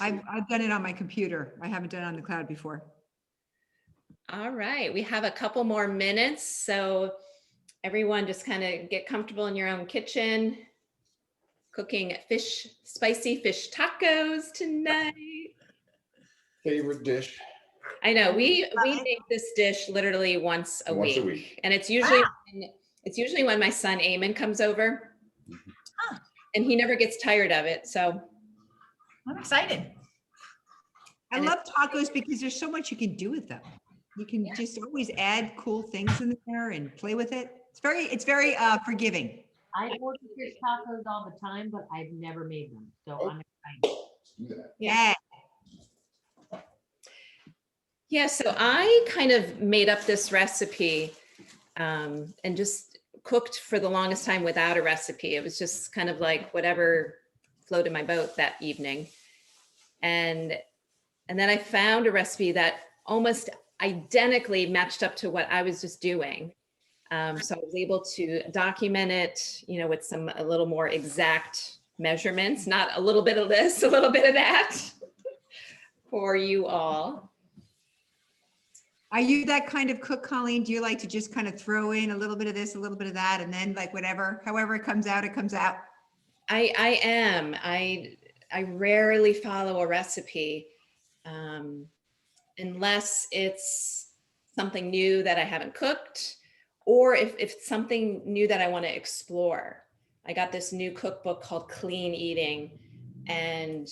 I've done it on my computer. I haven't done it on the cloud before. All right, we have a couple more minutes, so everyone just kind of get comfortable in your own kitchen. Cooking spicy fish tacos tonight. Favorite dish? I know we make this dish literally once a week, and it's usually when my son Eamon comes over, and he never gets tired of it. So I'm excited. I love tacos because there's so much you can do with them. You can just always add cool things in there and play with it. It's very forgiving. I order fish tacos all the time, but I've never made them, so I'm excited. Yeah. Yeah, so I kind of made up this recipe and just cooked for the longest time without a recipe. It was just kind of like whatever floated my boat that evening. And then I found a recipe that almost identically matched up to what I was just doing. So I was able to document it, with a little more exact measurements, not a little bit of this, a little bit of that for you all. Are you that kind of cook, Colleen? Do you like to just kind of throw in a little bit of this, a little bit of that, and then like however it comes out, it comes out? I am. I rarely follow a recipe unless it's something new that I haven't cooked, or if it's something new that I want to explore. I got this new cookbook called Clean Eating, and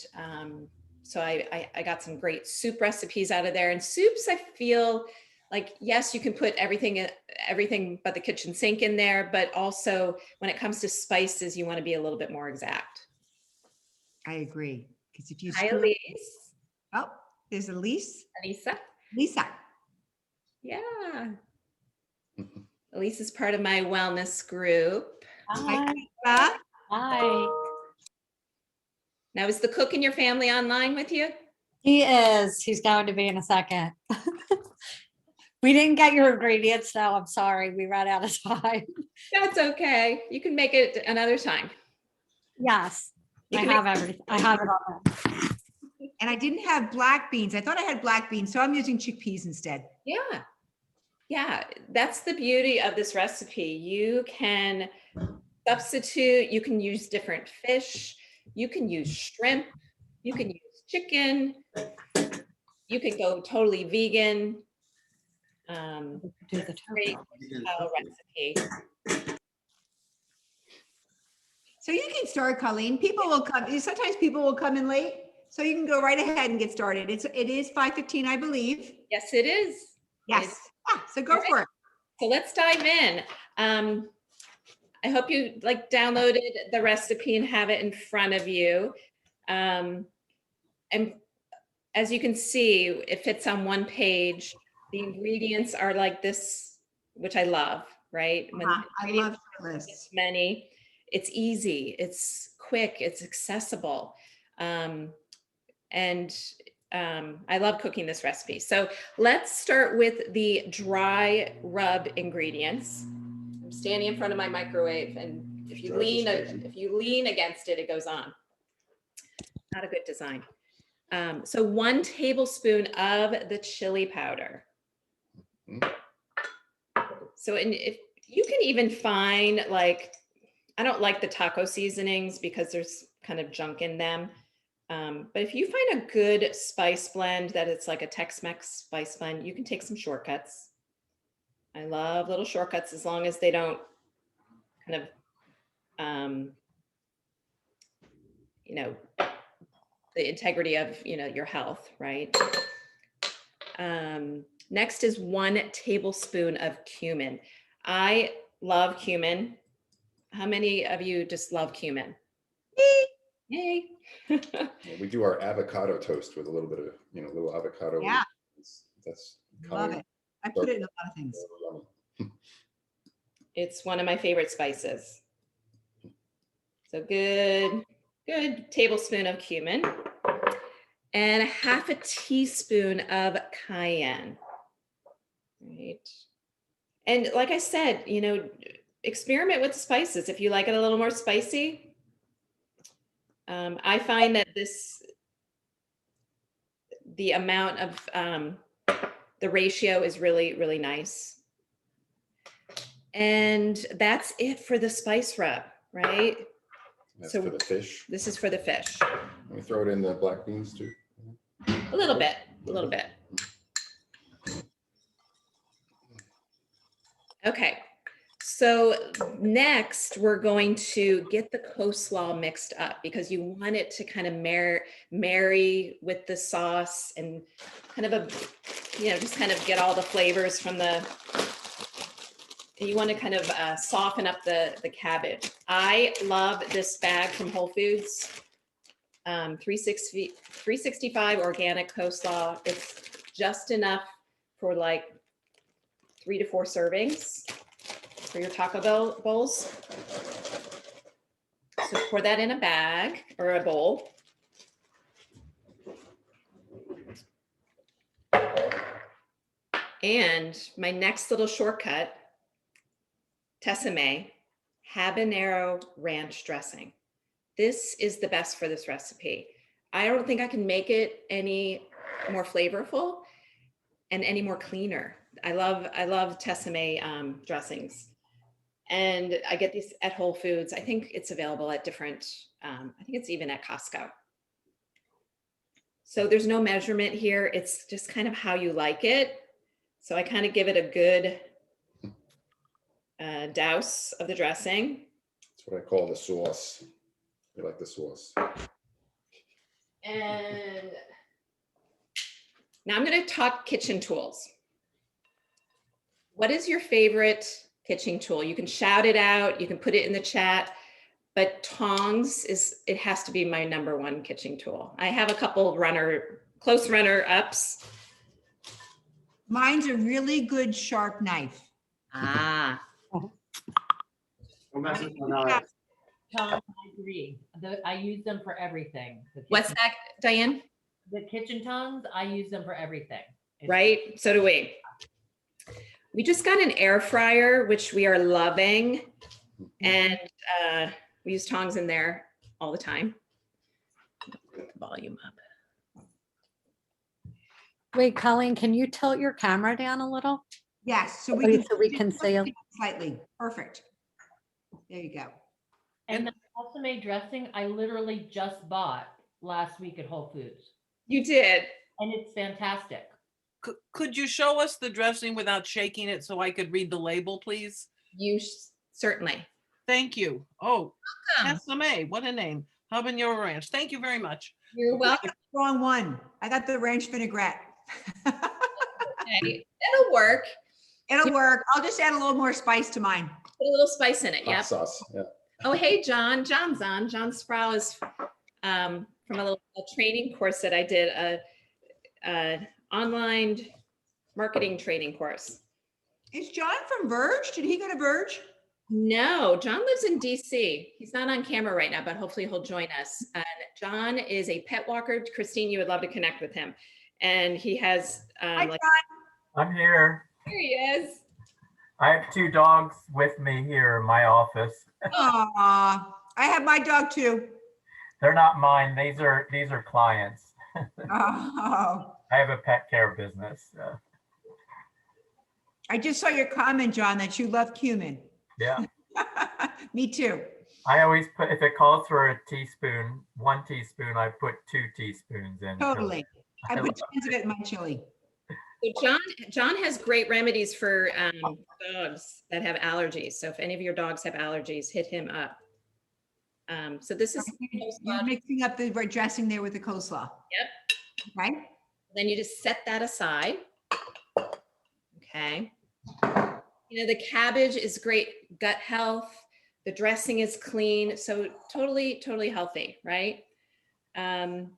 so I got some great soup recipes out of there. And soups, I feel like, yes, you can put everything but the kitchen sink in there, but also when it comes to spices, you want to be a little bit more exact. I agree. Because if you Hi, Elise. Oh, there's Elise. Lisa. Lisa. Yeah. Elise is part of my wellness group. Hi, Lisa. Hi. Now, is the cook in your family online with you? He is. He's going to be in a second. We didn't get your ingredients, though. I'm sorry. We ran out of time. That's okay. You can make it another time. Yes. I have everything. I have it all. And I didn't have black beans. I thought I had black beans, so I'm using chickpeas instead. Yeah. Yeah. That's the beauty of this recipe. You can substitute, you can use different fish. You can use shrimp, you can use chicken, you can go totally vegan. Great recipe. So you can start, Colleen. People will come. Sometimes people will come in late, so you can go right ahead and get started. It is 5:15, I believe. Yes, it is. Yes. So go for it. So let's dive in. I hope you downloaded the recipe and have it in front of you. And as you can see, it fits on one page. The ingredients are like this, which I love, right? I love this. Many. It's easy, it's quick, it's accessible. I love cooking this recipe. So let's start with the dry rub ingredients. I'm standing in front of my microwave, and if you lean against it, it goes on. Not a good design. So 1 tablespoon of the chili powder. So if you can even find, I don't like the taco seasonings because there's kind of junk in them. But if you find a good spice blend that it's like a Tex-Mex spice blend, you can take some shortcuts. I love little shortcuts as long as they don't kind of, the integrity of, your health, right? Next is 1 tablespoon of cumin. I love cumin. How many of you just love cumin? Yay. We do our avocado toast with a little bit of, little avocado. Yeah. That's love it. I put it in a lot of things. It's one of my favorite spices. So good tablespoon of cumin and 1/2 teaspoon of cayenne. Right. And like I said, experiment with the spices. If you like it a little more spicy, I find that this the amount of, the ratio is really, really nice. And that's it for the spice rub, right? That's So- for the fish. This is for the fish. We throw it in the black beans too. A little bit, a little bit. Okay, so next we're going to get the coleslaw mixed up because you want it to kind of marry with the sauce and kind of just kind of get all the flavors from the, and you want to kind of soften up the cabbage. I love this bag from Whole Foods, 365 organic coleslaw. It's just enough for like 3 to 4 servings for your taco bowls. So pour that in a bag or a bowl. And my next little shortcut, 𝘚𝘌𝘙𝘝 habanero ranch dressing. This is the best for this recipe. I don't think I can make it any more flavorful and any more cleaner. I love 𝘚𝘌𝘙𝘝 dressings. And I get these at Whole Foods. I think it's available at different, I think it's even at Costco. So there's no measurement here. It's just kind of how you like it. So I kind of give it a good douse of the dressing. That's what I call the sauce. I like the sauce. And now I'm going to talk kitchen tools. What is your favorite kitchen tool? You can shout it out. You can put it in the chat. But tongs it has to be my #1 kitchen tool. I have a couple close runner-ups. Mine's a really good sharp knife. Ah. Tom, I agree. I use them for everything. What's that, Diane? The kitchen tongs, I use them for everything. Right? So do we. We just got an air fryer, which we are loving. And we use tongs in there all the time. Put the volume up. Wait, Colleen, can you tilt your camera down a little? Yes, so Wait, so we can see it. slightly. Perfect. There you go. And the 𝘚𝘌𝘙𝘝 dressing, I literally just bought last week at Whole Foods. You did. And it's fantastic. Could you show us the dressing without shaking it so I could read the label, please? Certainly. Thank you. Oh, Welcome. 𝘚𝘌𝘙𝘝, what a name. Habanero ranch. Thank you very much. You're welcome. Wrong one. I got the ranch vinaigrette. Okay. It'll work. It'll work. I'll just add a little more spice to mine. Put a little spice in it. Hot Yep. sauce. Yeah. Oh, hey, John. John's on. John Sproul is from a training course that I did, a online marketing training course. Is John from Verge? Did he go to Verge? No, John lives in DC. He's not on camera right now, but hopefully he'll join us. And John is a pet walker. Christine, you would love to connect with him. And he has Hi, like, I'm here. here he is. I have 2 dogs with me here in my office. Aw, I have my dog too. They're not mine. These are clients. Oh, I have a pet care business. I just saw your comment, John, that you love cumin. Yeah. Me too. I always put, if it calls for a teaspoon, 1 teaspoon, I put 2 teaspoons in. Totally. I put tons of it in my chili. So John has great remedies for dogs that have allergies. So if any of your dogs have allergies, hit him up. So this is You're mixing up the dressing there with the coleslaw. Yep. Right? Then you just set that aside. Okay. You know, the cabbage is great gut health. The dressing is clean. So totally, totally healthy, right? And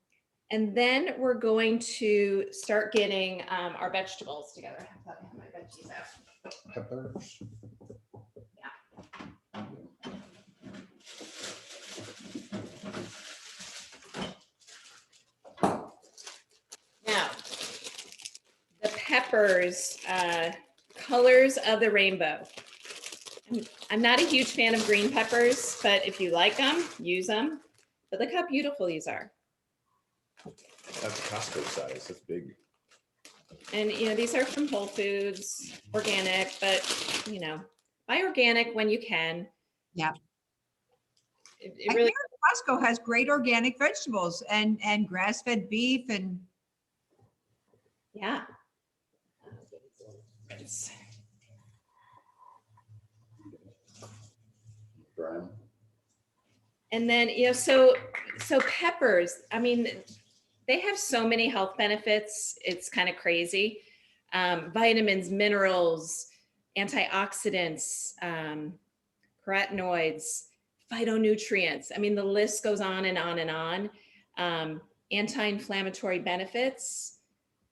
then we're going to start getting our vegetables together. I have my veggies out. Peppers. Now, the peppers, colors of the rainbow. I'm not a huge fan of green peppers, but if you like them, use them. But look how beautiful these are. That's Costco size. That's big. And, you know, these are from Whole Foods, organic, but, you know, buy organic when you can. Yeah. It I really, hear Costco has great organic vegetables and grass-fed beef and yeah. Brian. And then, you know, so peppers, I mean, they have so many health benefits. It's kind of crazy. Vitamins, minerals, antioxidants, carotenoids, phytonutrients. I mean, the list goes on and on and on. Anti-inflammatory benefits,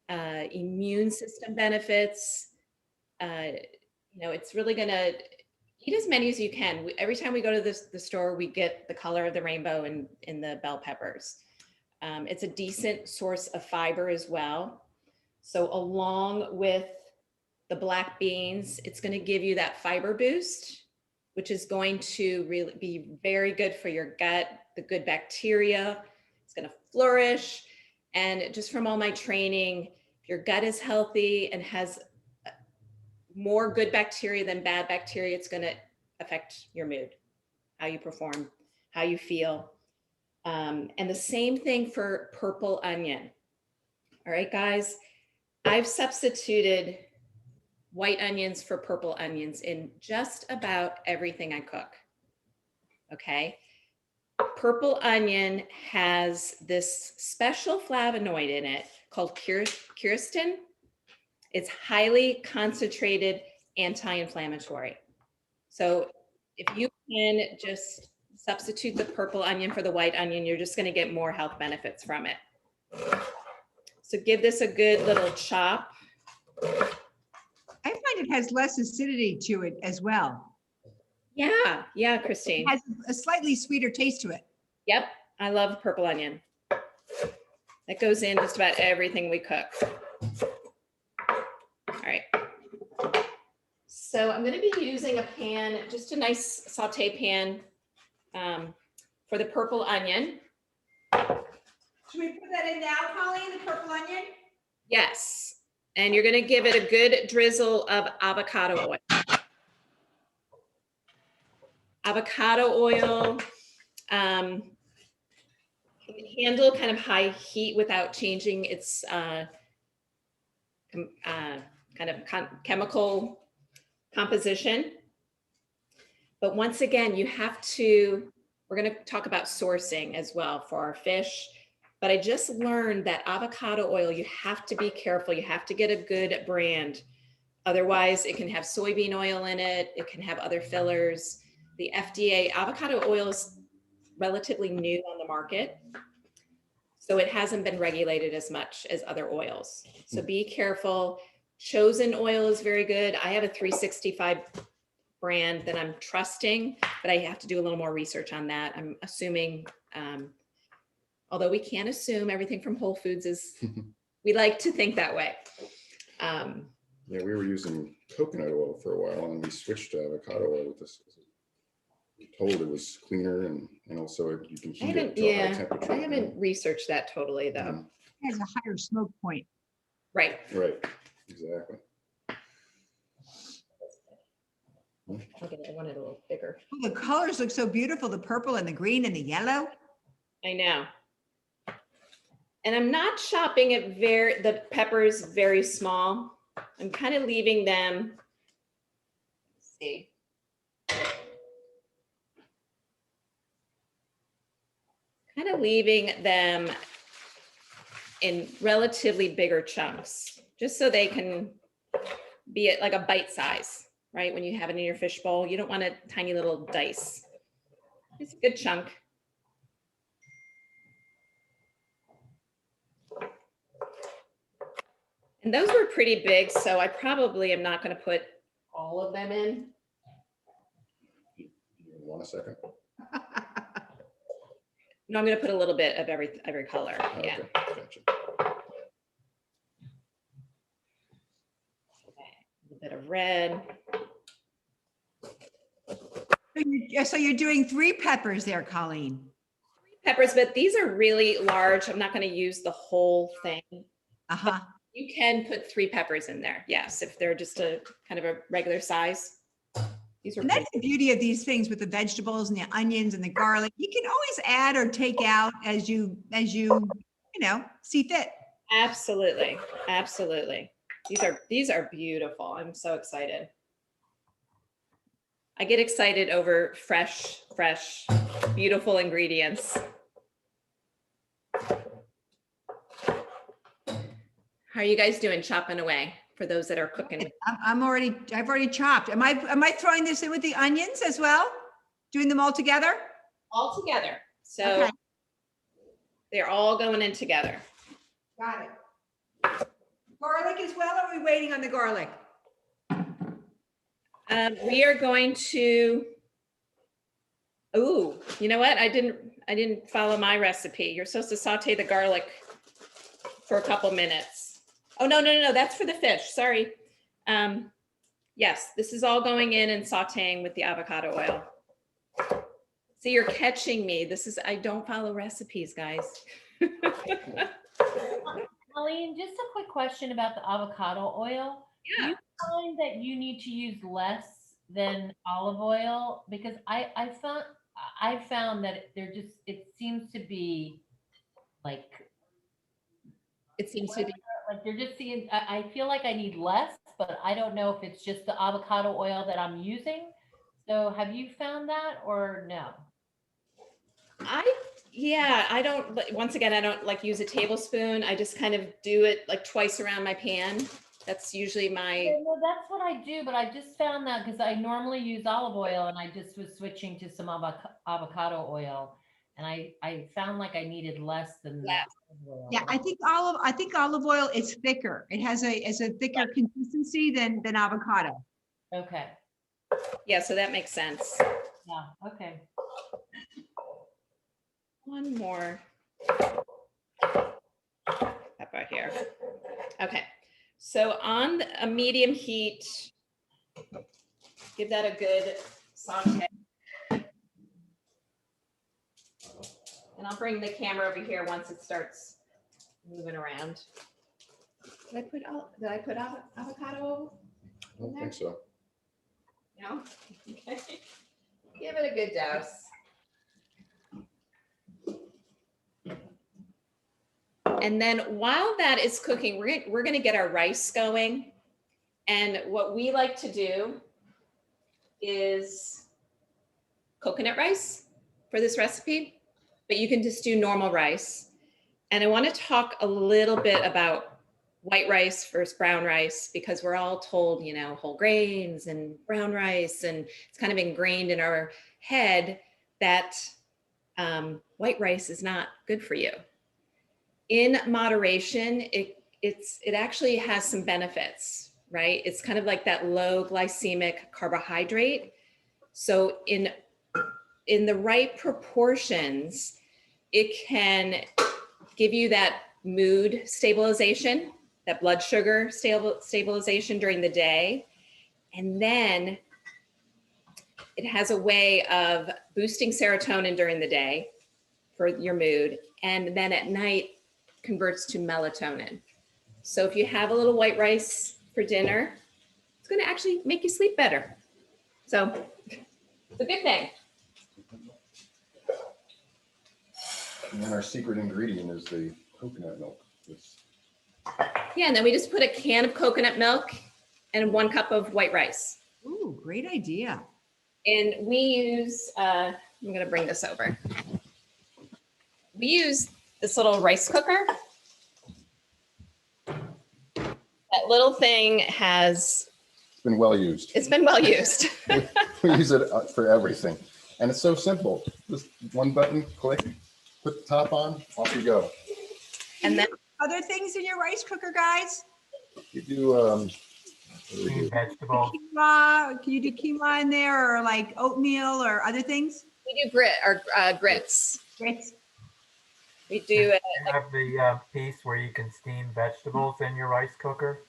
immune system benefits. You know, it's really gonna eat as many as you can. Every time we go to the store, we get the color of the rainbow in the bell peppers. It's a decent source of fiber as well. So along with the black beans, it's going to give you that fiber boost, which is going to really be very good for your gut, the good bacteria. It's going to flourish. And just from all my training, if your gut is healthy and has more good bacteria than bad bacteria, it's going to affect your mood, how you perform, how you feel. And the same thing for purple onion. All right, guys, I've substituted white onions for purple onions in just about everything I cook. Okay. Purple onion has this special flavonoid in it called 𝘚𝘌𝘙𝘝. It's highly concentrated anti-inflammatory. So if you can just substitute the purple onion for the white onion, you're just going to get more health benefits from it. So give this a good little chop. I find it has less acidity to it as well. Yeah, Christine. It has a slightly sweeter taste to it. Yep, I love purple onion. That goes in just about everything we cook. All right. So I'm going to be using a pan, just a nice saute pan for the purple onion. Should we put that in now, Colleen, the purple onion? Yes. And you're going to give it a good drizzle of avocado oil. Avocado oil can handle kind of high heat without changing its kind of chemical composition. But once again, you have to, we're going to talk about sourcing as well for our fish. But I just learned that avocado oil, you have to be careful. You have to get a good brand. Otherwise, it can have soybean oil in it. It can have other fillers. The FDA, avocado oil is relatively new on the market. So it hasn't been regulated as much as other oils. So be careful. Chosen oil is very good. I have a 365 brand that I'm trusting, but I have to do a little more research on that. I'm assuming, although we can't assume everything from Whole Foods is, we like to think that way. Yeah, we were using coconut oil for a while and we switched to avocado oil with this. We were told it was cleaner and also you can heat it to a high temperature. I haven't researced that totally though. It has a higher smoke point. Right. Right, exactly. I want it a little bigger. Oh, the colors look so beautiful, the purple and the green and the yellow. I know. And I'm not chopping it the peppers very small. I'm kind of leaving them, let's see. Kind of leaving them in relatively bigger chunks, just so they can be at like a bite size, right? When you have it in your fish bowl, you don't want a tiny little dice. It's a good chunk. And those were pretty big, so I probably am not going to put all of them in. You want a second? No, I'm going to put a little bit of every color. Oh, Yeah. okay, gotcha. A bit of red. So you're doing 3 peppers there, Colleen. peppers, but these are really large. I'm not going to use the whole thing. Uh-huh. You can put 3 peppers in there. Yes, if they're just a kind of a regular size. These are And that's the beauty of these things with the vegetables and the onions and the garlic. You can always add or take out as you see fit. absolutely, absolutely. These are beautiful. I'm so excited. I get excited over fresh, beautiful ingredients. How are you guys doing chopping away for those that are cooking? I've already chopped. Am I throwing this in with the onions as well? Doing them all together? All together. So Okay. they're all going in together. Got it. Garlic as well, or are we waiting on the garlic? We are going to, oh, you know what? I didn't follow my recipe. You're supposed to saute the garlic for a couple minutes. Oh, no, that's for the fish. Sorry. Yes, this is all going in and sauteing with the avocado oil. So you're catching me. I don't follow recipes, guys. Colleen, just a quick question about the avocado oil. Yeah. Do you find that you need to use less than olive oil? Because I found that it seems to be like, It seems to be. like they're just seeing, I feel like I need less, but I don't know if it's just the avocado oil that I'm using. So have you found that or no? I don't, once again, I don't like use a tablespoon. I just kind of do it like twice around my pan. That's usually my. Yeah, no, that's what I do, but I just found that because I normally use olive oil and I just was switching to some avocado oil. And I found like I needed less than that. Oil. Yeah, I think olive oil is thicker. It has a thicker consistency than avocado. Okay. Yeah, so that makes sense. Yeah, okay. One more pepper here. Okay, so on a medium heat, give that a good saute. And I'll bring the camera over here once it starts moving around. Did I put avocado? I don't think so. No? Okay. Give it a good douse. And then while that is cooking, we're going to get our rice going. And what we like to do is coconut rice for this recipe, but you can just do normal rice. And I want to talk a little bit about white rice versus brown rice, because we're all told, whole grains and brown rice, and it's kind of ingrained in our head that white rice is not good for you. In moderation, it actually has some benefits, right? It's kind of like that low glycemic carbohydrate. So in the right proportions, it can give you that mood stabilization, that blood sugar stabilization during the day. And then it has a way of boosting serotonin during the day for your mood. And then at night, converts to melatonin. So if you have a little white rice for dinner, it's going to actually make you sleep better. So it's a good thing. And then our secret ingredient is the coconut milk. Yeah, and then we just put a can of coconut milk and 1 cup of white rice. Ooh, great idea. And we use, I'm going to bring this over. We use this little rice cooker. That little thing It's been well used. It's been well used. We use it for everything. And it's so simple. Just one button, click, put the top on, off you go. And then Other things in your rice cooker, guys? You do, Steamed vegetables. Quinoa, can you do quinoa in there, or like oatmeal or other things? we do grits. Grits. We do You it. have the piece where you can steam vegetables in your rice cooker.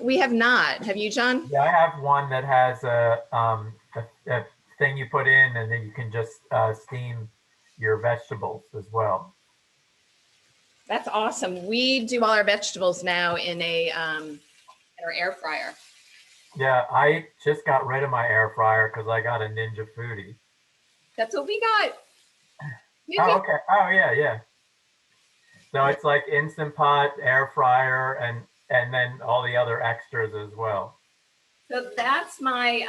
We have not. Have you, John? Yeah, I have one that has a thing you put in, and then you can just steam your vegetables as well. That's awesome. We do all our vegetables now in a in our air fryer. Yeah, I just got rid of my air fryer because I got a 𝘠𝙫𝙫. That's what we got. Oh, okay. Oh, yeah, yeah. So it's like Instant Pot, air fryer, and then all the other extras as well. So that's my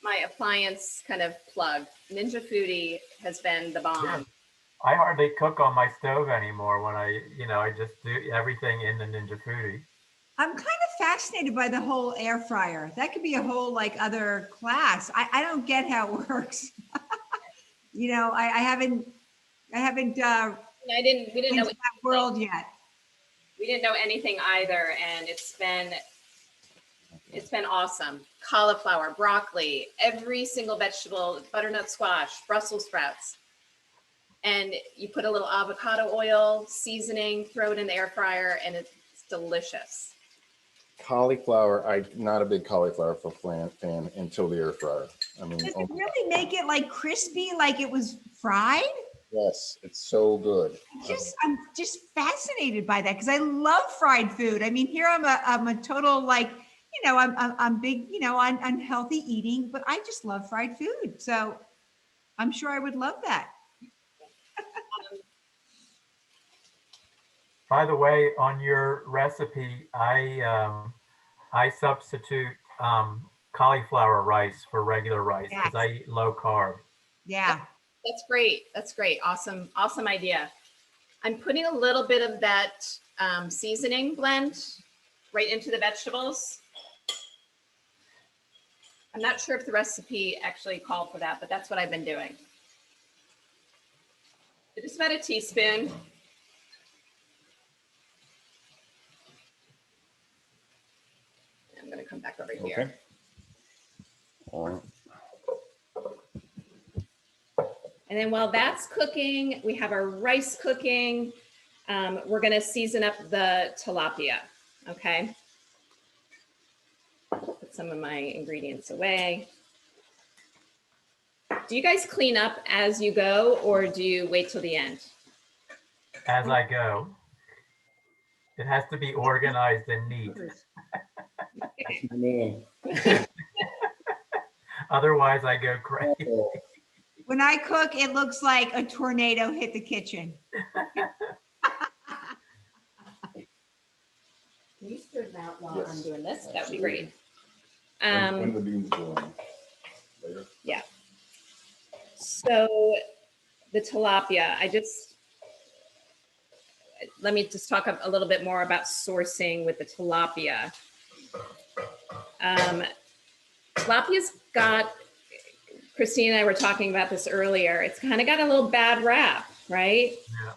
my appliance kind of plug. 𝘠𝙫𝙫 has been the bomb. Yeah. I hardly cook on my stove anymore when I just do everything in the 𝘠𝙫𝙫. I'm kind of fascinated by the whole air fryer. That could be a whole like other class. I don't get how it works. I haven't We didn't know into that world yet. we didn't know anything either, and it's been awesome. Cauliflower, broccoli, every single vegetable, butternut squash, Brussels sprouts. And you put a little avocado oil, seasoning, throw it in the air fryer, and it's delicious. Cauliflower, I'm not a big cauliflower fan until the air fryer. I mean, Does it really make it like crispy, like it was fried? yes, it's so good. I'm just fascinated by that because I love fried food. I mean, here I'm a total like, I'm big, on healthy eating, but I just love fried food. So I'm sure I would love that. By the way, on your recipe, I substitute cauliflower rice for regular rice because I eat low carb. Yeah. That's great. That's great. Awesome. Awesome idea. I'm putting a little bit of that seasoning blend right into the vegetables. I'm not sure if the recipe actually called for that, but that's what I've been doing. Just about a teaspoon. I'm going to come back over here. Okay. All right. And then while that's cooking, we have our rice cooking. We're going to season up the tilapia. Okay. Put some of my ingredients away. Do you guys clean up as you go, or do you wait till the end? As I go. It has to be organized and neat. Otherwise, I go crazy. When I cook, it looks like a tornado hit the kitchen. Can you stir them out while I'm doing this? That would be Absolutely. great. When the beans go on later. Yeah. So the tilapia, let me just talk a little bit more about sourcing with the tilapia. Tilapia's got, Christine and I were talking about this earlier, it's kind of got a little bad rap, right? Yeah.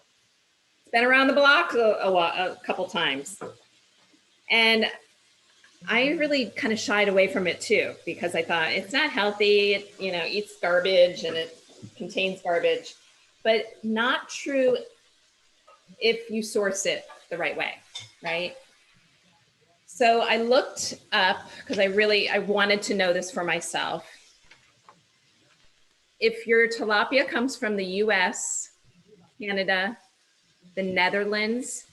It's been around the block a couple times. And I really kind of shied away from it too, because I thought it's not healthy, it, eats garbage and it contains garbage, but not true if you source it the right way, right? So I looked up, because I wanted to know this for myself. If your tilapia comes from the US, Canada, the Netherlands,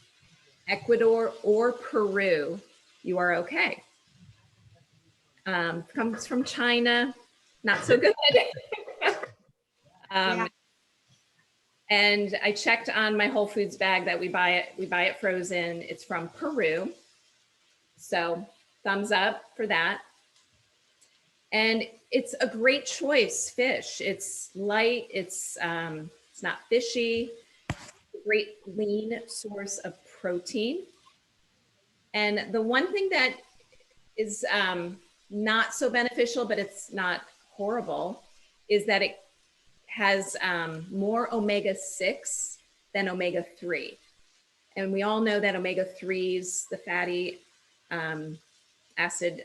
Ecuador, or Peru, you are okay. Comes from China, not so good. And I checked on my Whole Foods bag that we buy it frozen. It's from Peru. So thumbs up for that. And it's a great choice fish. It's light, it's not fishy, a great lean source of protein. And the one thing that is not so beneficial, but it's not horrible, is that it has more omega-6 than omega-3. And we all know that omega-3s, the fatty acid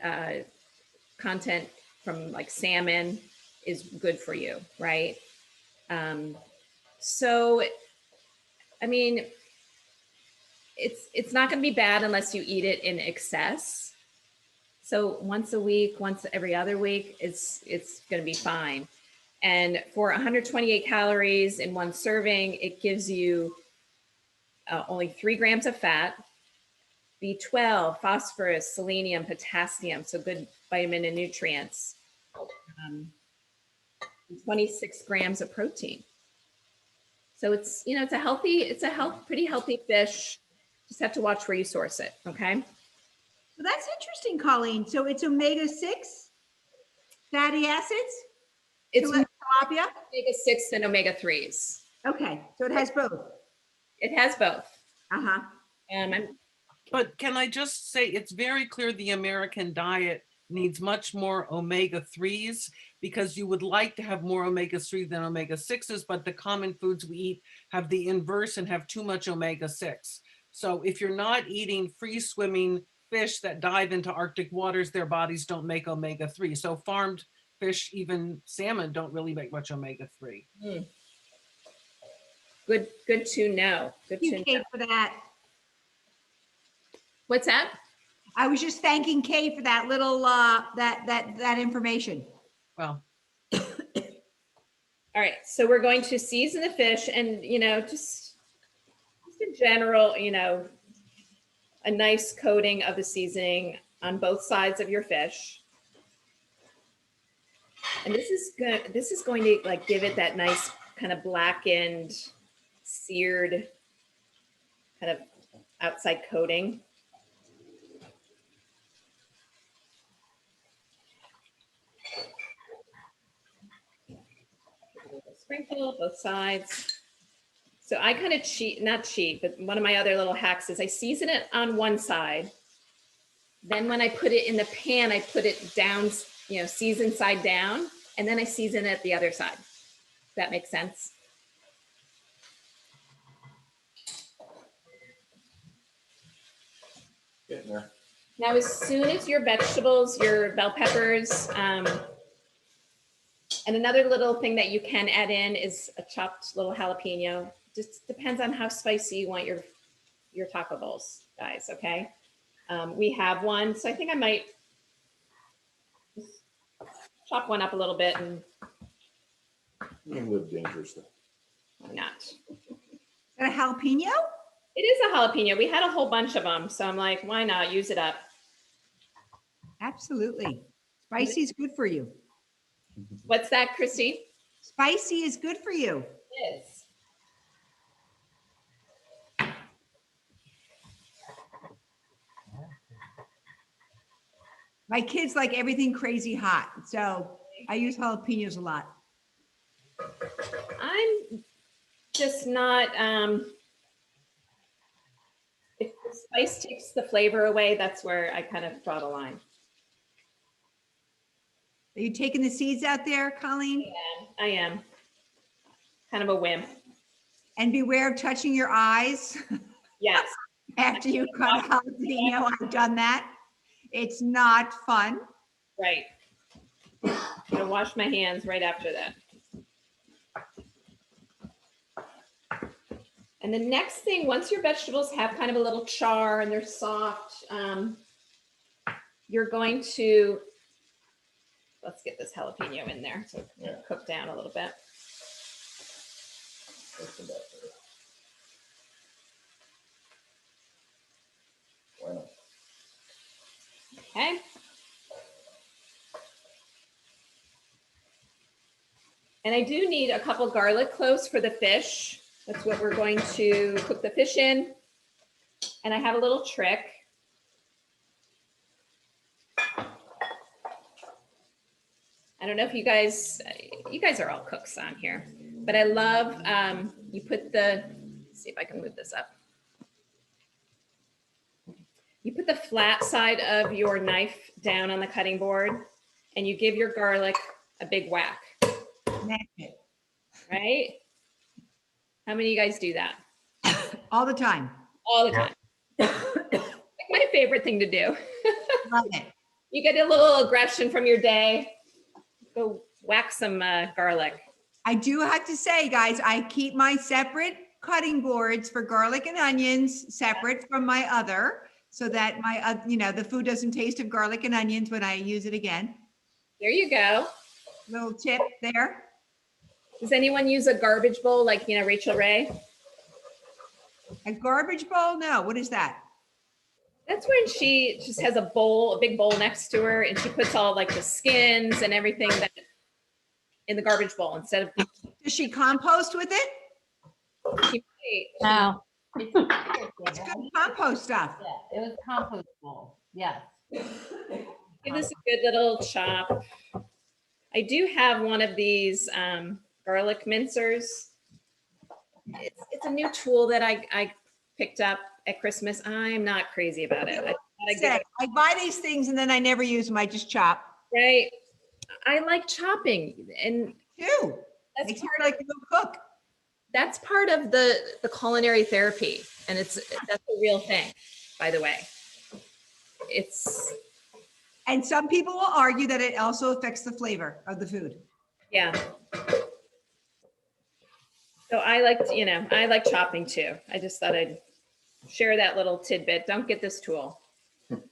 content from like salmon, is good for you, right? So, I mean, it's not going to be bad unless you eat it in excess. So once a week, once every other week, it's going to be fine. And for 128 calories in one serving, it gives you only 3 grams of fat, B12, phosphorus, selenium, potassium, so good vitamin and nutrients, 26 grams of protein. So it's, you know, it's a pretty healthy fish. Just have to watch where you source it, okay? Well, that's interesting, Colleen. So it's omega-6 fatty acids? It's Tilapia? omega-6 and omega-3s. Okay, so it has both. It has both. Uh-huh. But can I just say, it's very clear the American diet needs much more omega-3s, because you would like to have more omega-3 than omega-6s, but the common foods we eat have the inverse and have too much omega-6. So if you're not eating free swimming fish that dive into Arctic waters, their bodies don't make omega-3. So farmed fish, even salmon, don't really make much omega-3. Good to know. Good Thank you, to know. Kate, for that. What's that? I was just thanking Kate for that little, that information. Well, All right, so we're going to season the fish, and, you know, just in general, you know, a nice coating of the seasoning on both sides of your fish. And this is going to like give it that nice kind of blackened, seared kind of outside coating. Sprinkle both sides. So I kind of not cheat, but one of my other little hacks is I season it on one side. Then when I put it in the pan, I put it down, you know, season side down, and then I season it the other side. Does that make sense? Getting there. Now, as soon as your vegetables, your bell peppers, and another little thing that you can add in is a chopped little jalapeno. Just depends on how spicy you want your taco bowls, guys, okay? We have one, so I think I might just chop one up a little bit, and You live dangerously. why not? Is that a jalapeno? It is a jalapeno. We had a whole bunch of them, so I'm like, why not use it up? Absolutely. Spicy is good for you. What's that, Christine? Spicy is good for you. It is. My kids like everything crazy hot, so I use jalapenos a lot. I'm just not, if the spice takes the flavor away, that's where I kind of draw the line. Are you taking the seeds out there, Colleen? Yeah, I am. Kind of a wimp. And beware of touching your eyes Yes. after you cut a jalapeno. I've done that. It's not fun. Right. I'm gonna wash my hands right after that. And the next thing, once your vegetables have kind of a little char and they're soft, you're going to, let's get this jalapeno in there so it can cook down a little bit. Why not? Okay. And I do need a couple garlic cloves for the fish. That's what we're going to cook the fish in. And I have a little trick. I don't know if you guys are all cooks on here, but I love, you put the, let's see if I can move this up. You put the flat side of your knife down on the cutting board and you give your garlic a big whack, right? How many of you guys do that? All the time. All the time. Like my favorite thing to do. Love it. You get a little aggression from your day, go whack some garlic. I do have to say, guys, I keep my separate cutting boards for garlic and onions separate from my other, so that my, the food doesn't taste of garlic and onions when I use it again. There you go. Little tip there. Does anyone use a garbage bowl like, you know, Rachel Ray? A garbage bowl? No, what is that? That's when she just has a bowl, a big bowl next to her, and she puts all like the skins and everything that in the garbage bowl instead of. Does she compost with it? She, No. It's good compost stuff. Yeah, it was compostable. Yes. give this a good little chop. I do have one of these garlic mincers. It's a new tool that I picked up at Christmas. I'm not crazy about it. I buy these things and then I never use them. I just chop. Right. I like chopping, and Too. that's Makes me part of like a good cook. that's part of the culinary therapy, and that's a real thing, by the way. And some people will argue that it also affects the flavor of the food. Yeah. So I like chopping too. I just thought I'd share that little tidbit. Don't get this tool. Just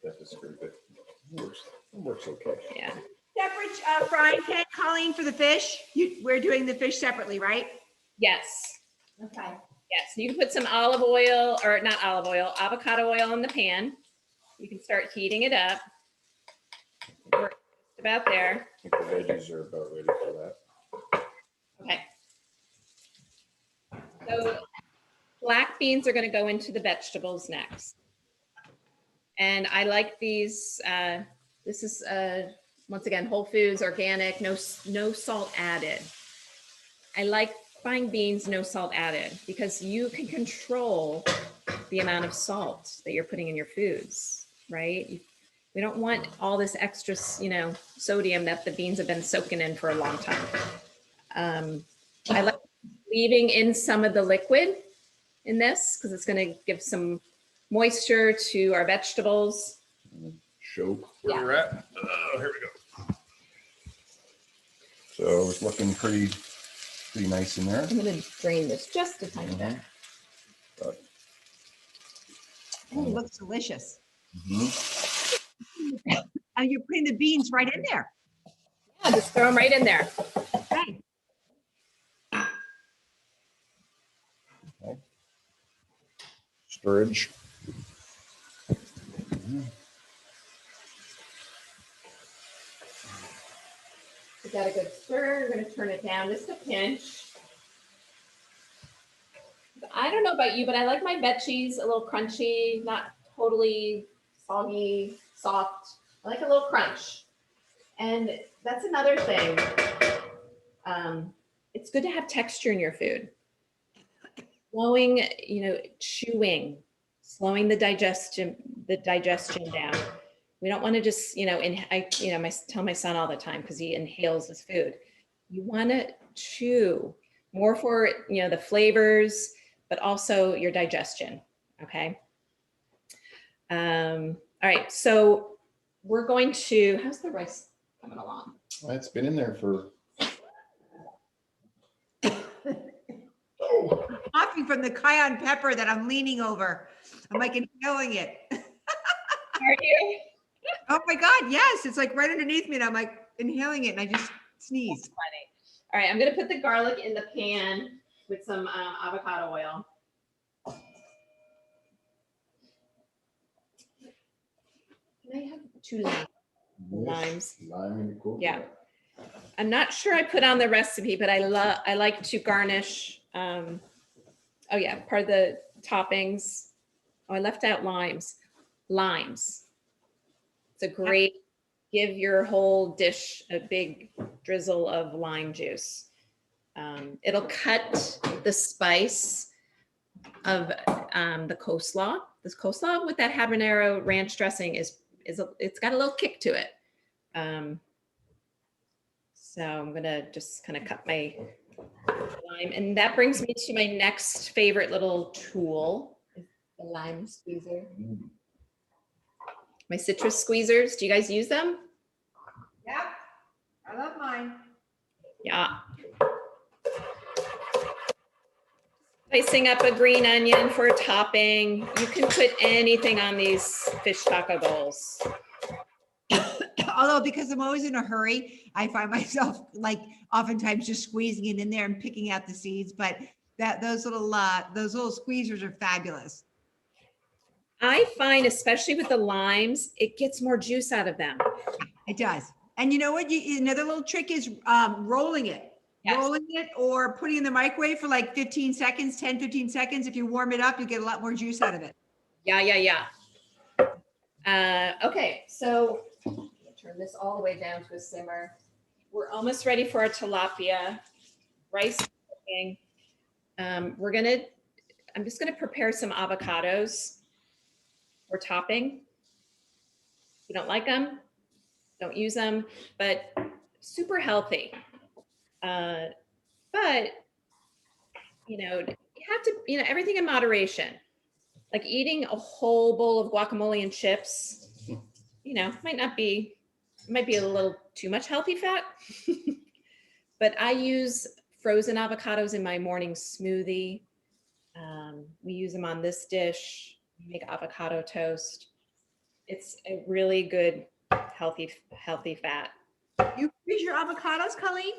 have to scrape it. It works okay. Yeah. Separate frying pan, Colleen, for the fish. We're doing the fish separately, right? Yes. Okay. Yes. You can put some olive oil, or not olive oil, avocado oil in the pan. You can start heating it up. We're just about there. I think the veggies are about ready for that. Okay. So black beans are going to go into the vegetables next. And I like these. This is, once again, Whole Foods, organic, no salt added. I like buying beans, no salt added, because you can control the amount of salt that you're putting in your foods, right? We don't want all this extra, sodium that the beans have been soaking in for a long time. I like leaving in some of the liquid in this because it's going to give some moisture to our vegetables. Show where we're at. Here we go. So it's looking pretty nice in there. I'm going to drain this just a tiny bit. Oh, it looks delicious. Mm-hmm. And you're putting the beans right in there. Yeah, just throw them right in there. Okay. Storage. We got a good stir. We're going to turn it down just a pinch. I don't know about you, but I like my veggies a little crunchy, not totally soggy, soft. I like a little crunch. And that's another thing. It's good to have texture in your food. Slowing, chewing, slowing the digestion down. We don't want to just, I tell my son all the time because he inhales his food. You want to chew more for, the flavors, but also your digestion. Okay. All right. So we're going to, how's the rice coming along? Well, it's been in there for. Coughing from the cayenne pepper that I'm leaning over. I'm like inhaling it. Are you? Oh my God, yes. It's like right underneath me and I'm like inhaling it and I just sneeze. Funny. All right, I'm gonna put the garlic in the pan with some avocado oil. Can I have 2 limes? Lime, cool. Yeah. I'm not sure I put on the recipe, but I like to garnish. Oh yeah, part of the toppings. Oh, I left out limes. Limes. It's a great, give your whole dish a big drizzle of lime juice. It'll cut the spice of the coleslaw. This coleslaw with that habanero ranch dressing it's got a little kick to it. So I'm gonna just kind of cut my lime, and that brings me to my next favorite little tool, the lime squeezer. My citrus squeezers. Do you guys use them? Yeah, I love mine. Yeah. Slicing up a green onion for a topping. You can put anything on these fish taco bowls. although because I'm always in a hurry, I find myself like oftentimes just squeezing it in there and picking out the seeds, but those little squeezers are fabulous. I find, especially with the limes, it gets more juice out of them. It does. And you know what? Another little trick is rolling it. Yes. Rolling it or putting it in the microwave for like 15 seconds, 10, 15 seconds. If you warm it up, you get a lot more juice out of it. Yeah. Okay, so turn this all the way down to a simmer. We're almost ready for our tilapia rice cooking. I'm just gonna prepare some avocados for topping. If you don't like them, don't use them, but super healthy. But you have to, everything in moderation. Like eating a whole bowl of guacamole and chips, might be a little too much healthy fat. But I use frozen avocados in my morning smoothie. We use them on this dish. We make avocado toast. It's a really good, healthy fat. You freeze your avocados, Colleen?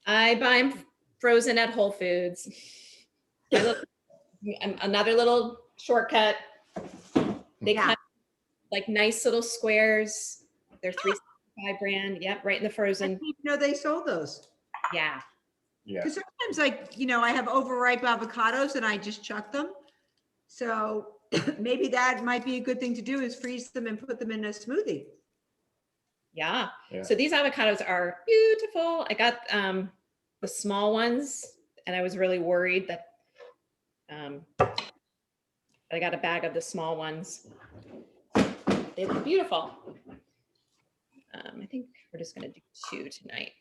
I buy them frozen at Whole Foods. Another little shortcut. They come like nice little squares. They're 365 brand. Yep, right in the I frozen. didn't even know they sold those. Yeah. Yeah. Because sometimes, I have overripe avocados and I just chuck them. So maybe that might be a good thing to do is freeze them and put them in a smoothie. Yeah. Yeah. So these avocados are beautiful. I got the small ones, and I was really worried that I got a bag of the small ones. They look beautiful. I think we're just going to do 2 tonight.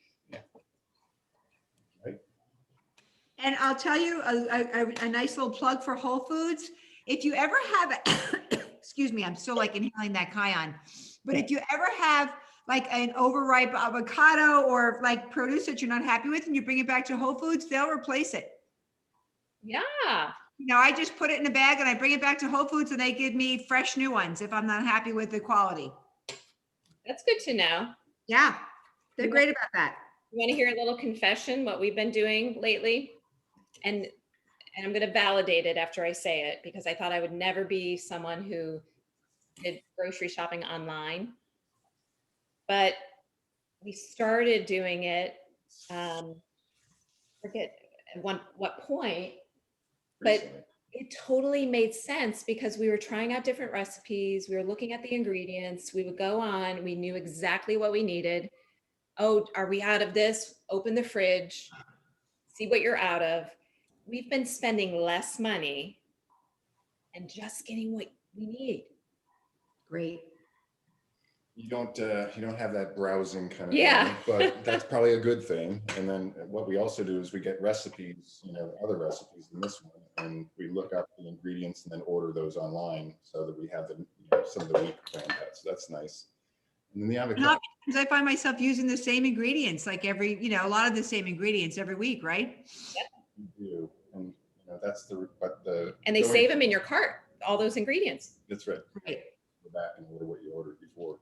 And I'll tell you a nice little plug for Whole Foods. If you ever have, excuse me, I'm still like inhaling that cayenne, but if you ever have like an overripe avocado or like produce that you're not happy with and you bring it back to Whole Foods, they'll replace it. Yeah. I just put it in a bag and I bring it back to Whole Foods and they give me fresh new ones if I'm not happy with the quality. That's good to know. Yeah, they're great about that. You want to hear a little confession, what we've been doing lately? And I'm going to validate it after I say it, because I thought I would never be someone who did grocery shopping online. But we started doing it, forget at what point, but Recently. it totally made sense because we were trying out different recipes. We were looking at the ingredients. We would go on. We knew exactly what we needed. Oh, are we out of this? Open the fridge, see what you're out of. We've been spending less money and just getting what we need. Great. You don't have that browsing kind of Yeah. thing, but that's probably a good thing. And then what we also do is we get recipes, other recipes than this one, and we look up the ingredients and then order those online so that we have some of the week planned out. So that's nice. And then the avocado. Because I find myself using the same ingredients, like a lot of the same ingredients every week, right? You do, and that's And they save them in your cart, all those ingredients. That's right. Right. Go back and order what you ordered before.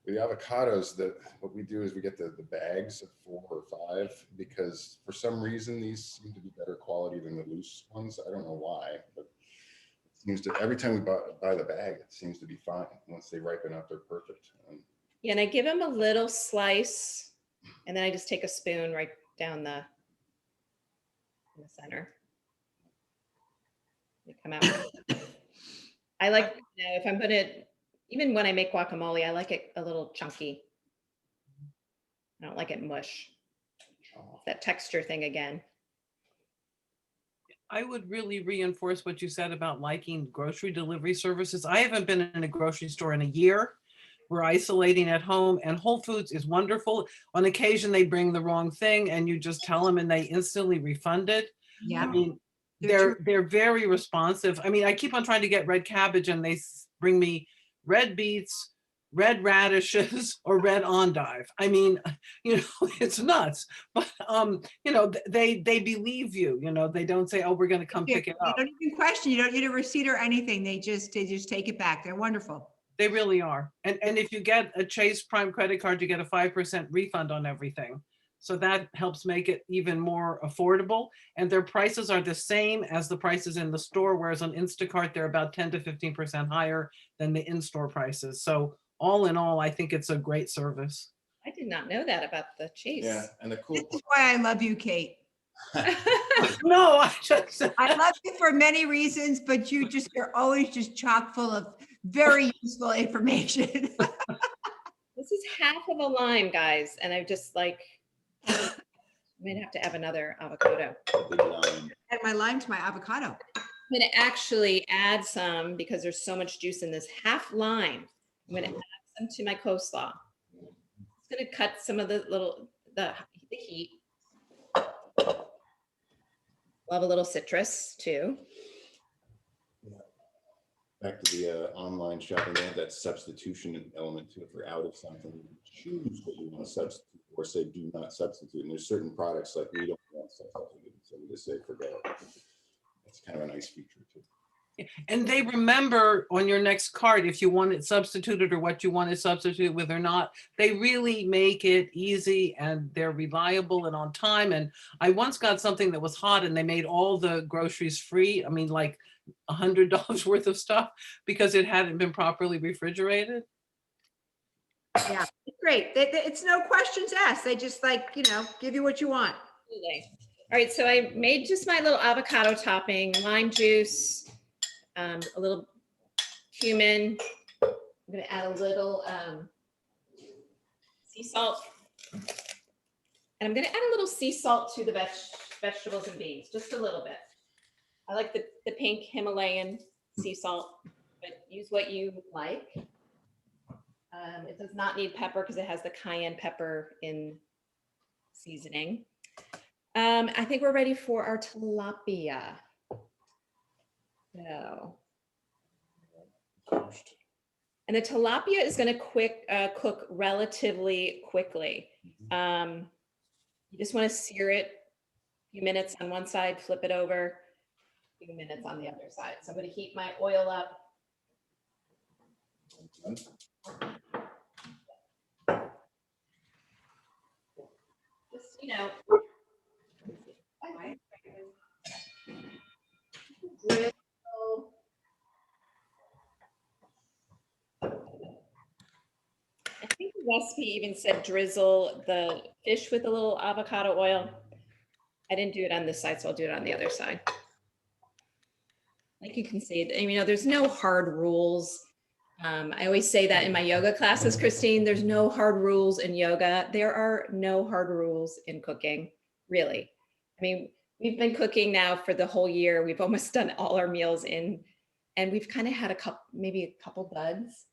With the avocados, what we do is we get the bags of 4 or 5 because for some reason these seem to be better quality than the loose ones. I don't know why, but it seems to every time we buy the bag, it seems to be fine. Once they ripen up, they're perfect. Yeah, and I give them a little slice, and then I just take a spoon right down in the center. They come out. I like, if I'm gonna, even when I make guacamole, I like it a little chunky. I don't like it mush. That texture thing again. I would really reinforce what you said about liking grocery delivery services. I haven't been in a grocery store in a year. We're isolating at home, and Whole Foods is wonderful. On occasion, they bring the wrong thing and you just tell them and they instantly refund it. Yeah. I mean, they're very responsive. I mean, I keep on trying to get red cabbage and they bring me red beets, red radishes, or red endive. I mean, it's nuts. But they believe you. They don't say, "Oh, we're going to come pick it up." You don't even question. You don't need a receipt or anything. They just take it back. They're wonderful. They really are. And if you get a Chase Prime credit card, you get a 5% refund on everything. So that helps make it even more affordable. And their prices are the same as the prices in the store, whereas on Instacart, they're about 10 to 15% higher than the in-store prices. So all in all, I think it's a great service. I did not know that about the Chase. Yeah, and the cool This is why I love you, Kate. No, I just, I love you for many reasons, but you're always just chock full of very useful information. This is half of a lime, guys, and I just like, I might have to have another avocado. big line. Add my lime to my avocado. I'm gonna actually add some because there's so much juice in this half lime. I'm gonna add some to my coleslaw. It's gonna cut some of the heat. Love a little citrus too. Back to the online shopping, they have that substitution element to it. For out of something, you choose what you want to substitute or say do not substitute. And there's certain products like we don't want substituted, so we just say forget it. That's kind of a nice feature too. and they remember on your next card if you want it substituted or what you want to substitute with or not. They really make it easy and they're reliable and on time. And I once got something that was hot and they made all the groceries free. I mean, like $100 worth of stuff because it hadn't been properly refrigerated. Yeah, it's great. It's no questions asked. They just give you what you want. Absolutely. All right, so I made just my little avocado topping, lime juice, a little cumin. I'm gonna add a little sea salt. And I'm gonna add a little sea salt to the vegetables and beans, just a little bit. I like the pink Himalayan sea salt, but use what you like. It does not need pepper because it has the cayenne pepper in seasoning. I think we're ready for our tilapia. So, and the tilapia is going to cook relatively quickly. You just want to sear it a few minutes on one side, flip it over, a few minutes on the other side. So I'm going to heat my oil up. Just, drizzle. I think the recipe even said drizzle the fish with a little avocado oil. I didn't do it on this side, so I'll do it on the other side. Like you can see, there's no hard rules. I always say that in my yoga classes, Christine, there's no hard rules in yoga. There are no hard rules in cooking, really. I mean, we've been cooking now for the whole year. We've almost done all our meals in, and we've kind of had maybe a couple duds.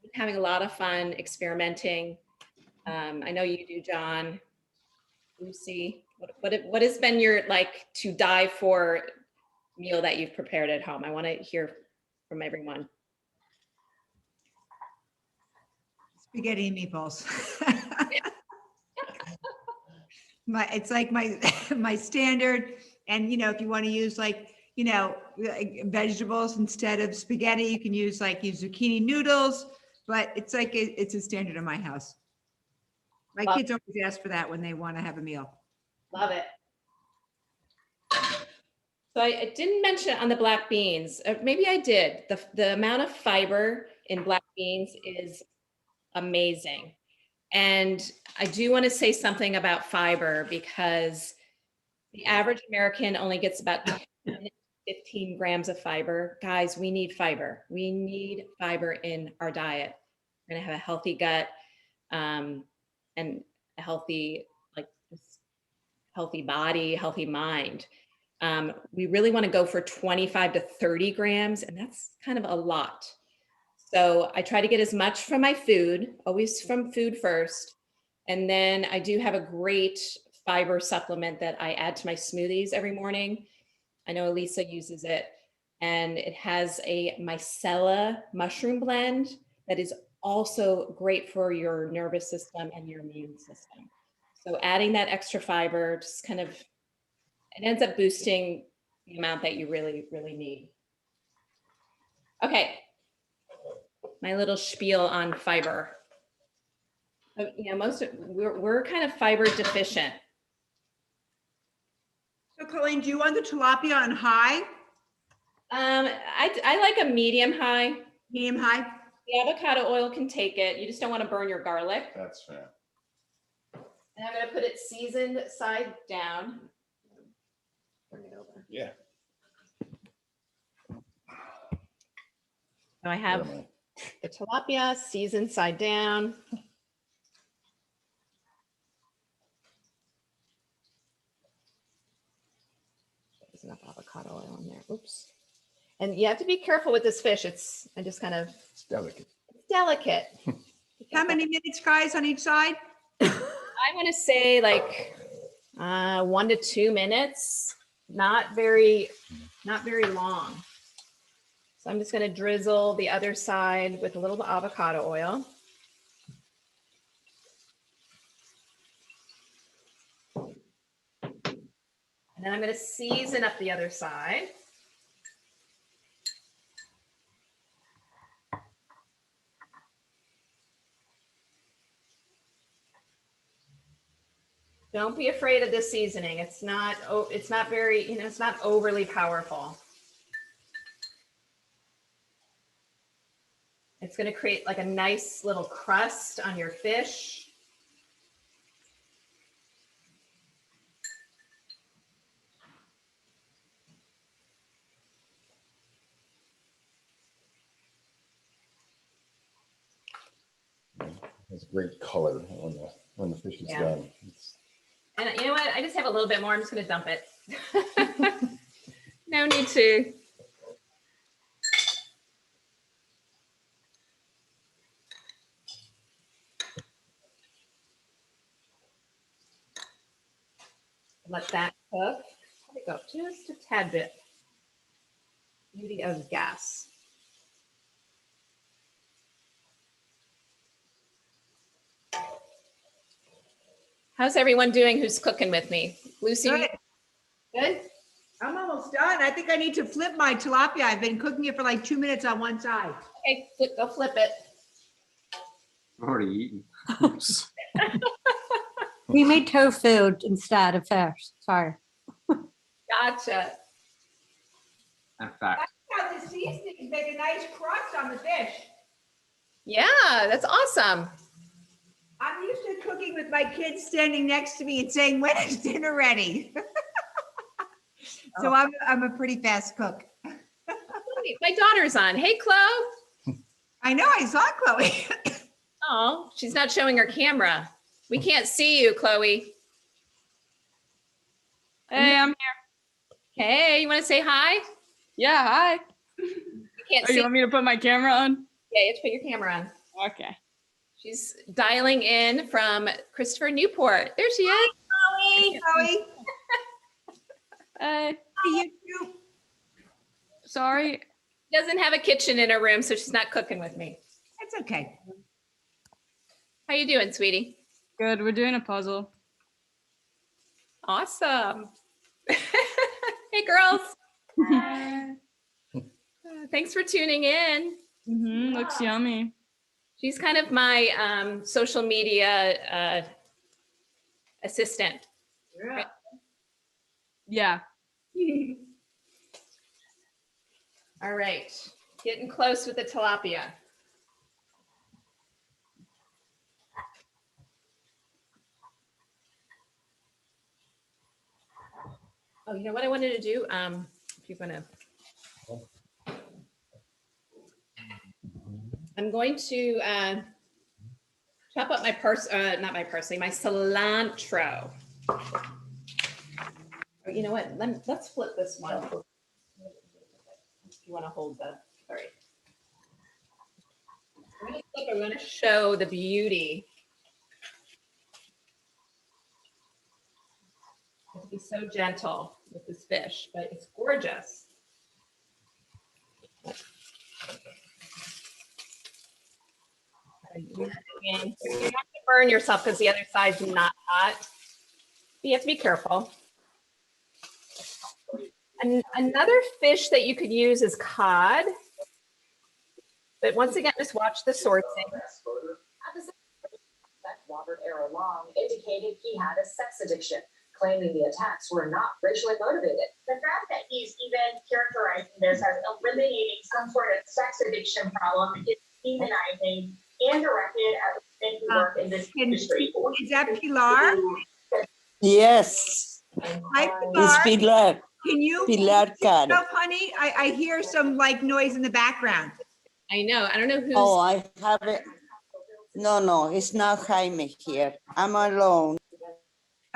We're having a lot of fun experimenting. I know you do, John. Lucy, what has been your to die for meal that you've prepared at home? I want to hear from everyone. Spaghetti and meatballs. It's like my standard. And if you want to use vegetables instead of spaghetti, you can use zucchini noodles. But it's it's a standard in my house. My kids always ask for that when they want to have a meal. Love it. So I didn't mention it on the black beans. Maybe I did. The amount of fiber in black beans is amazing. And I do want to say something about fiber because the average American only gets about 15 grams of fiber. Guys, we need fiber. We need fiber in our diet. We're going to have a healthy gut and a healthy body, healthy mind. We really want to go for 25 to 30 grams, and that's kind of a lot. So I try to get as much from my food, always from food first. And then I do have a great fiber supplement that I add to my smoothies every morning. I know Elisa uses it, and it has a micella mushroom blend that is also great for your nervous system and your immune system. So adding that extra fiber just kind of, it ends up boosting the amount that you really, really need. Okay. my little spiel on fiber. You know, we're kind of fiber deficient. So Colleen, do you want the tilapia on high, I like a medium high. medium high? The avocado oil can take it. You just don't want to burn your garlic. That's fair. And I'm going to put it seasoned side down. Bring it over. Yeah. So I have the tilapia seasoned side down. There's enough avocado oil in there. Oops. And you have to be careful with this fish. It's delicate. Delicate. How many minutes, guys, on each side? I want to say like 1 to 2 minutes. Not very long. So I'm just going to drizzle the other side with a little avocado oil. And then I'm going to season up the other side. Don't be afraid of this seasoning. It's not very, it's not overly powerful. It's going to create like a nice little crust on your fish. It's great color when the fish is done. And you know what? I just have a little bit more. I'm just going to dump it. No need to. Let that cook. Let it go just a tad bit. Beauty of gas. How's everyone doing who's cooking with me? Lucy? Good. Good? I'm almost done. I think I need to flip my tilapia. I've been cooking it for like 2 minutes on one side. Okay, go flip it. I've already eaten. We made tofu instead of fish. Sorry. Gotcha. In fact, How the seasonings make a nice crust on the fish. Yeah, that's awesome. I'm used to cooking with my kids standing next to me and saying, "When is dinner ready?" So I'm a pretty fast cook. My daughter's on. Hey, Chloe. I know, I saw Chloe. Oh, she's not showing her camera. We can't see you, Chloe. Hey, I'm here. Hey, you want to say hi? Yeah, hi. We can't Oh, see. you want me to put my camera on? Yeah, you have to put your camera on. Okay. She's dialing in from Christopher Newport. There she is. Chloe, Chloe. Hey, You too. sorry. She doesn't have a kitchen in her room, so she's not cooking with me. That's okay. How you doing, sweetie? Good, we're doing a puzzle. Awesome. Hey, girls. Thanks for tuning in. Looks yummy. She's kind of my social media assistant. Yeah. All right, getting close with the tilapia. Oh, you know what I wanted to do? If you're gonna, I'm going to chop up my not my parsley, my cilantro. Oh, you know what? Let's flip this one. If you want to hold the, sorry. I'm going to flip, I'm going to show the beauty. I have to be so gentle with this fish, but it's gorgeous. You don't have to burn yourself because the other side's not hot. But you have to be careful. And another fish that you could use is cod. But once again, just watch the sourcing. That Robert Arrow Long indicated he had a sex addiction, claiming the attacks were not racially motivated. The fact that he's even characterizing this as eliminating some sort of sex addiction problem is demonizing and directed at women who work in this industry. Is that Pilar? Yes, Hi, it's Pilar. Pilar. Can you? Pilar Caro. No, honey, I hear some like noise in the background. I know. I don't know who's. Oh, I have it. No, it's not Jaime here. I'm alone.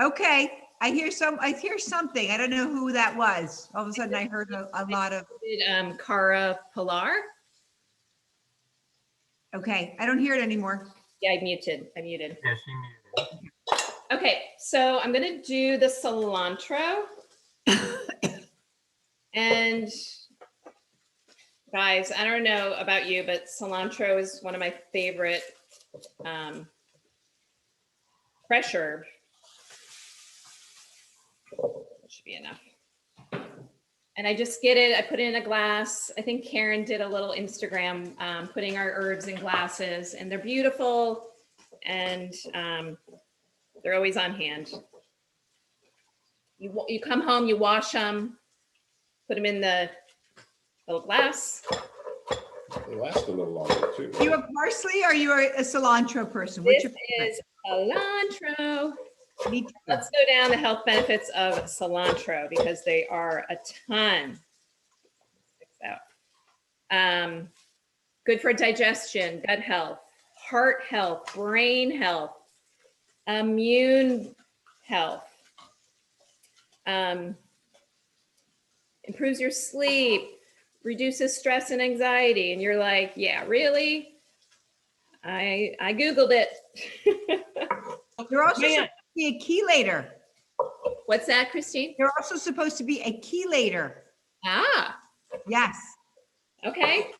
Okay, I hear something. I don't know who that was. All of a sudden I heard a lot of, Cara Pilar. okay, I don't hear it anymore. Yeah, I muted. Yeah, she muted. Okay, so I'm gonna do the cilantro. And guys, I don't know about you, but cilantro is one of my favorite fresh herb. That should be enough. And I just get it, I put it in a glass. I think Karen did a little Instagram putting our herbs in glasses, and they're beautiful, and they're always on hand. You come home, you wash them, put them in the little glass. They last a little longer too. You a parsley or you are a cilantro person? What's This your is cilantro. Me too. Let's go down the health benefits of cilantro because they are a ton. Good for digestion, gut health, heart health, brain health, immune health, improves your sleep, reduces stress and anxiety. And you're like, yeah, really? I Googled it. You're also supposed to be a chelator. What's that, Christine? You're also supposed to be a chelator. Ah, Yes. okay.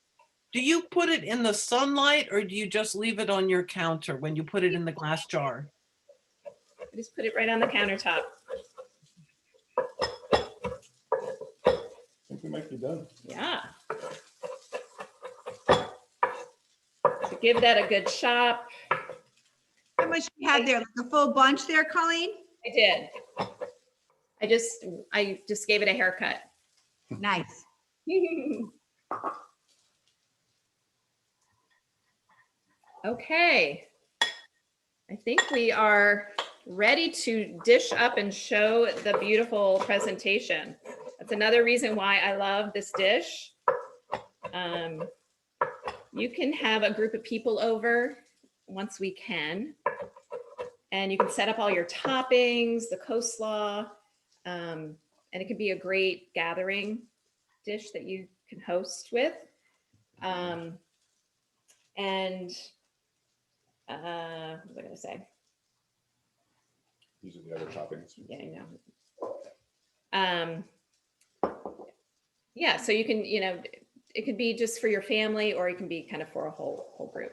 Do you put it in the sunlight or do you just leave it on your counter when you put it in the glass jar? I just put it right on the countertop. I think we might be done. Yeah. So give that a good chop. How much you had there? Like a full bunch there, Colleen? I did. I just gave it a haircut. Nice. Okay. I think we are ready to dish up and show the beautiful presentation. That's another reason why I love this dish. You can have a group of people over once we can, and you can set up all your toppings, the coleslaw, and it can be a great gathering dish that you can host with. What was I gonna say? These are the other toppings. Yeah, I know. Yeah, so you can, it could be just for your family, or it can be kind of for a whole group.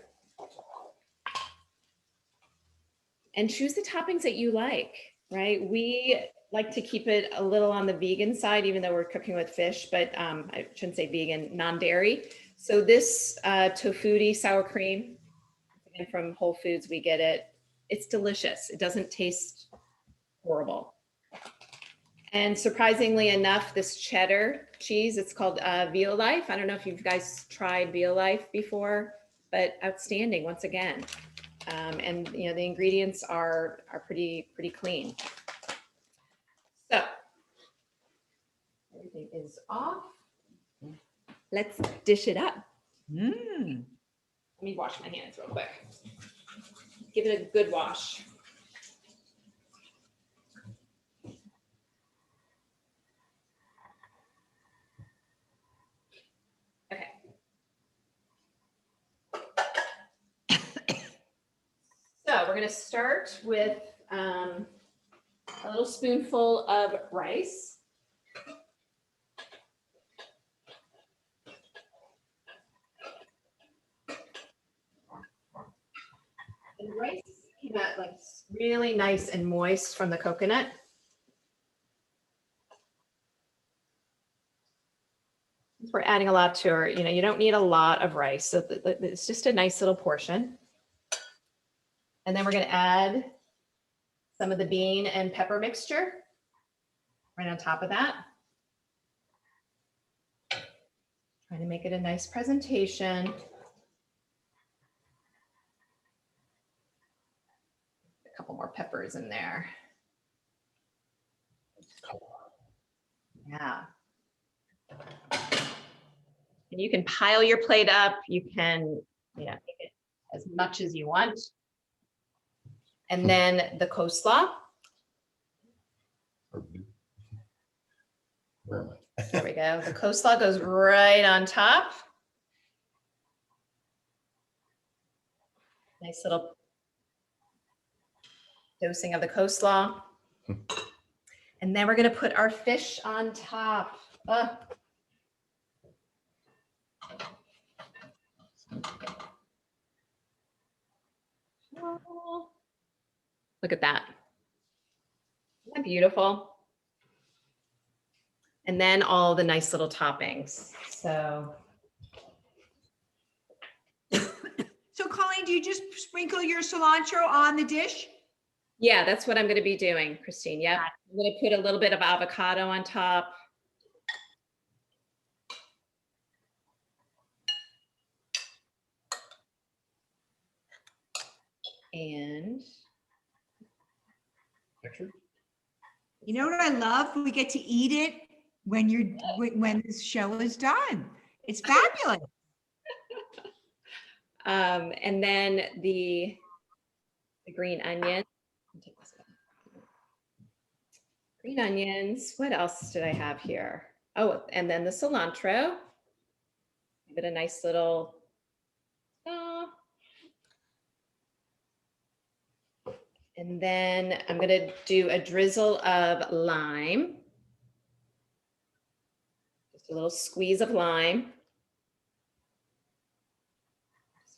And choose the toppings that you like, right? We like to keep it a little on the vegan side, even though we're cooking with fish, but I shouldn't say vegan, non-dairy. So this 𝘏𝑚 sour cream, and from Whole Foods, we get it. It's delicious. It doesn't taste horrible. And surprisingly enough, this cheddar cheese, it's called 𝑉EALife. I don't know if you guys tried 𝑉EALife before, but outstanding once again. And the ingredients are pretty clean. So everything is off. Let's dish it up. Mm. Let me wash my hands real quick. Give it a good wash. Okay. So we're going to start with a little spoonful of rice. And rice came out like really nice and moist from the coconut. We're adding a lot to her. You don't need a lot of rice. So it's just a nice little portion. And then we're going to add some of the bean and pepper mixture right on top of that. Trying to make it a nice presentation. A couple more peppers in there. Yeah. And you can pile your plate up. You can, make it as much as you want. And then the coleslaw. Where am I? There we go. The coleslaw goes right on top. Nice little dosing of the coleslaw. And then we're going to put our fish on top. Look at that. Isn't that beautiful? And then all the nice little toppings. So Colleen, do you just sprinkle your cilantro on the dish? yeah, that's what I'm going to be doing, Christine. Yep. I'm going to put a little bit of avocado on top. And Picture? You know what I love? We get to eat it when this show is done. It's fabulous. And then the green onion. Green onions. What else did I have here? Oh, and then the cilantro. Give it a nice little. And then I'm going to do a drizzle of lime. Just a little squeeze of lime.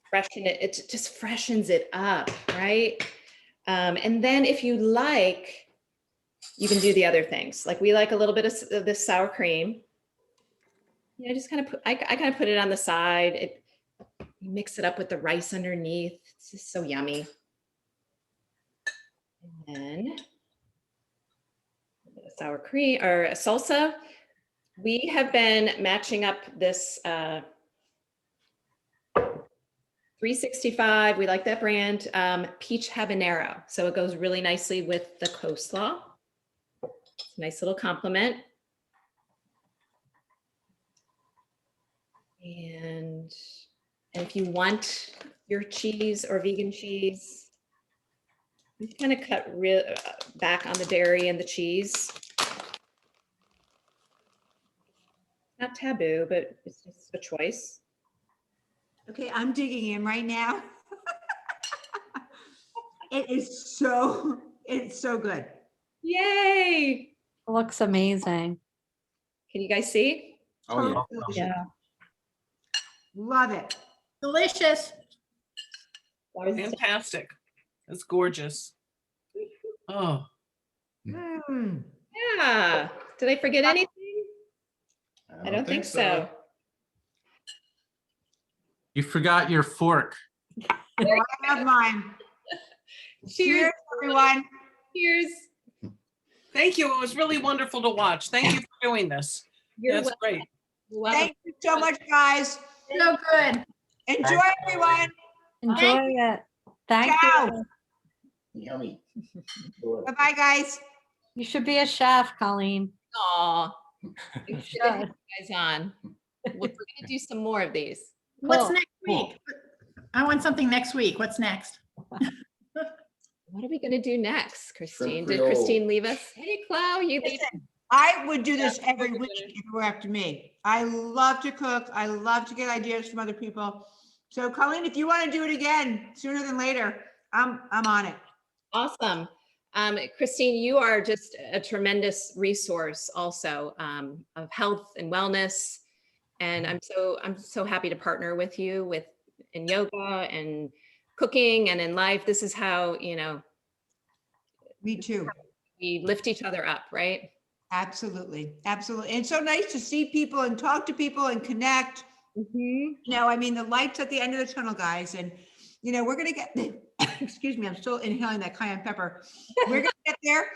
Freshen it. It just freshens it up, right? And then if you like, you can do the other things. Like we like a little bit of this sour cream. Just kind of put, I kind of put it on the side. You mix it up with the rice underneath. It's just so yummy. And then a bit of sour cream or a salsa. We have been matching up this 365. We like that brand, peach habanero. So it goes really nicely with the coleslaw. Nice little compliment. And if you want your cheese or vegan cheese, you kind of cut back on the dairy and the cheese. Not taboo, but it's just a choice. Okay, I'm digging in right now. It's so good. Yay! It looks amazing. Can you guys see? Oh, yeah. Yeah. Love it. Delicious. Fantastic. It's gorgeous. Oh. Yeah. Did I forget anything? I don't think so. You forgot your fork. I have mine. Cheers, everyone. Cheers. Thank you. It was really wonderful to watch. Thank you for doing this. You're That's great. Thank you so much, guys. So good. Enjoy, everyone. Enjoy it. Thank Ciao. you. Yummy. Bye-bye, guys. You should be a chef, Colleen. Aw. You should have had Good. you guys on. We're going to do some more of these. What's Cool. next week? I want something next week. What's next? What are we going to do next, Christine? Did Creole. Christine leave us? Hey, Clau, you leave. Listen, I would do this every week if it were up to me. I love to cook. I love to get ideas from other people. So Colleen, if you want to do it again sooner than later, I'm on it. Awesome. Christine, you are just a tremendous resource also of health and wellness. And I'm so happy to partner with you in yoga and cooking and in life. This is how, Me too. we lift each other up, right? Absolutely. Absolutely. And it's so nice to see people and talk to people and connect. You know, I mean, the light's at the end of the tunnel, guys. And, you know, we're going to get, excuse me, I'm still inhaling that cayenne pepper. We're going to get there.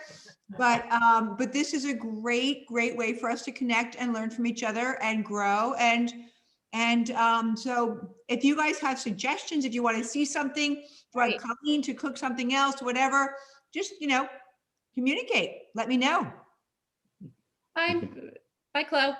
But this is a great, great way for us to connect and learn from each other and grow. And so if you guys have suggestions, if you want to see something, want Colleen to cook something else, whatever, just, you know, communicate. Let me know. Bye. Bye, Chloe.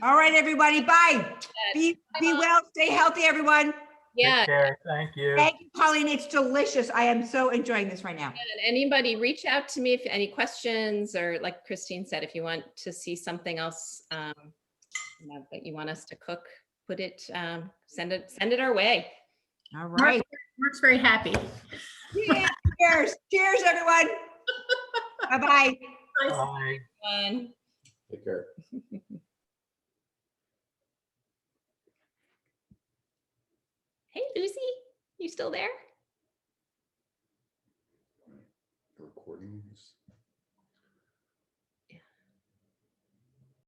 All right, everybody. Bye. Be well. Stay healthy, everyone. Yeah. Take care. Thank you. Thank you, Colleen. It's delicious. I am so enjoying this right now. And anybody reach out to me if any questions, or like Christine said, if you want to see something else you know, that you want us to cook, put it, send it our way. All right. Mark's very happy. Yeah, cheers. Cheers, everyone. Bye-bye. Bye. Everyone. Take care. Hey, Lucy, you still there? Recording.